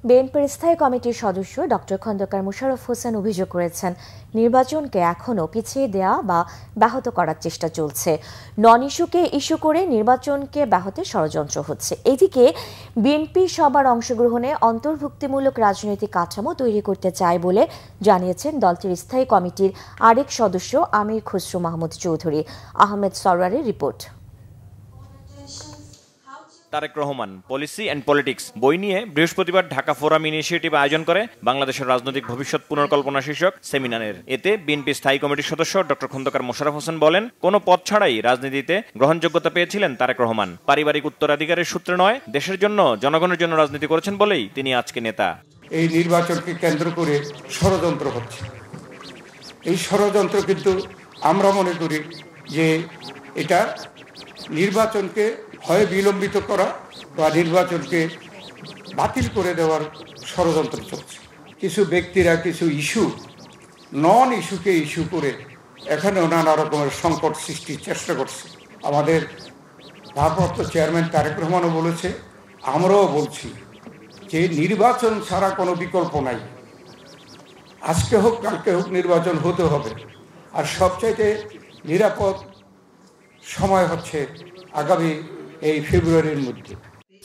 বিএনপির স্থায়ী কমিটির সদস্য ডক্টর খন্দকার মোশাররফ হোসেন অভিযোগ করেছেন, নির্বাচনকে এখনও পিছিয়ে দেয়া বা ব্যাহত করার চেষ্টা চলছে। নন ইস্যুকে ইস্যু করে নির্বাচনকে ব্যাহতের ষড়যন্ত্র হচ্ছে। এদিকে বিএনপি সবার অংশগ্রহণে অন্তর্ভুক্তিমূলক রাজনৈতিক কাঠামো তৈরি করতে চায় বলে জানিয়েছেন দলটির স্থায়ী কমিটির আরেক সদস্য আমির খসরু মাহমুদ চৌধুরী। আহমেদ সরওয়ারের report. Tarek Rahman policy and politics বই নিয়ে বৃহস্পতিবার ঢাকা ফোরাম ইনিশিয়েটিভ আয়োজন করে বাংলাদেশের রাজনৈতিক ভবিষ্যৎ পুনর্কল্পনা শীর্ষক সেমিনারের। এতে বিএনপি স্থায়ী কমিটির সদস্য ডক্টর খন্দকার মোশাররফ হোসেন বলেন, কোনো পথ ছাড়াই রাজনীতিতে গ্রহণযোগ্যতা পেয়েছিলেন তারেক রহমান। পারিবারিক উত্তরাধিকারের সূত্রে নয়, দেশের জন্য জনগণের জন্য রাজনীতি করেছেন বলেই তিনি আজকে নেতা। এই নির্বাচনকে কেন্দ্র করে ষড়যন্ত্র হচ্ছে। এই ষড়যন্ত্র কিন্তু আমরা মনে করি যে এটা নির্বাচনকে হয় বিলম্বিত করা বা নির্বাচনকে বাতিল করে দেওয়ার ষড়যন্ত্র চলছে। কিছু ব্যক্তিরা কিছু ইস্যু নন ইস্যুকে ইস্যু করে এখানেও নানা রকমের সংকট সৃষ্টির চেষ্টা করছে। আমাদের ভারপ্রাপ্ত চেয়ারম্যান তারেক রহমানও বলেছে, আমরাও বলছি যে নির্বাচন ছাড়া কোনো বিকল্প নাই। আজকে হোক কালকে হোক নির্বাচন হতে হবে। আর সবচাইতে নিরাপদ সময় হচ্ছে আগামী এই ফেব্রুয়ারির মধ্যে।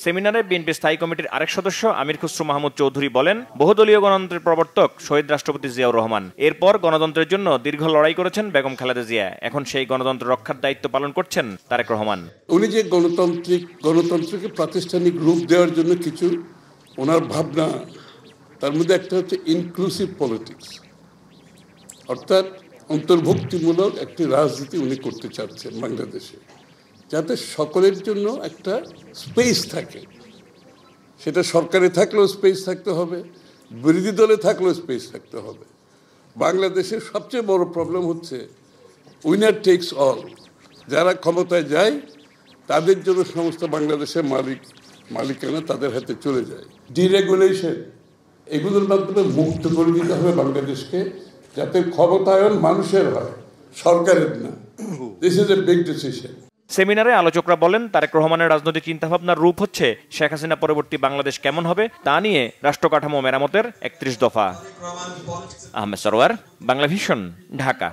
সেমিনারে বিএনপি স্থায়ী কমিটির আরেক সদস্য আমির খসরু মাহমুদ চৌধুরী বলেন, বহুদলীয় গণতন্ত্রের প্রবর্তক শহীদ রাষ্ট্রপতি জিয়াউর রহমান। এরপর গণতন্ত্রের জন্য দীর্ঘ লড়াই করেছেন বেগম খালেদা জিয়া। এখন সেই গণতন্ত্র রক্ষার দায়িত্ব পালন করছেন তারেক রহমান। উনি যে গণতন্ত্রকে প্রাতিষ্ঠানিক রূপ দেওয়ার জন্য কিছু ওনার ভাবনা, তার মধ্যে একটা হচ্ছে ইনক্লুসিভ পলিটিক্স, অর্থাৎ অন্তর্ভুক্তিমূলক একটি রাজনীতি উনি করতে চাচ্ছেন বাংলাদেশে, যাতে সকলের জন্য একটা স্পেস থাকে। সেটা সরকারে থাকলেও স্পেস থাকতে হবে, বিরোধী দলে থাকলেও স্পেস থাকতে হবে। বাংলাদেশের সবচেয়ে বড় প্রবলেম হচ্ছে উইনার টেকস অল। যারা ক্ষমতায় যায় তাদের জন্য সমস্ত বাংলাদেশের মালিকানা তাদের হাতে চলে যায়। ডিরেগুলেশন, এগুলোর মাধ্যমে মুক্ত করে দিতে হবে বাংলাদেশকে, যাতে ক্ষমতায়ন মানুষের হয়, সরকারের না। This is a big decision. সেমিনারে আলোচকরা বলেন, তারেক রহমানের রাজনৈতিক চিন্তাভাবনার রূপ হচ্ছে শেখ হাসিনা পরবর্তী বাংলাদেশ কেমন হবে তা নিয়ে রাষ্ট্র কাঠামো মেরামতের ৩১ দফা। আহমেদ সরওয়ার, বাংলা ভিশন, ঢাকা।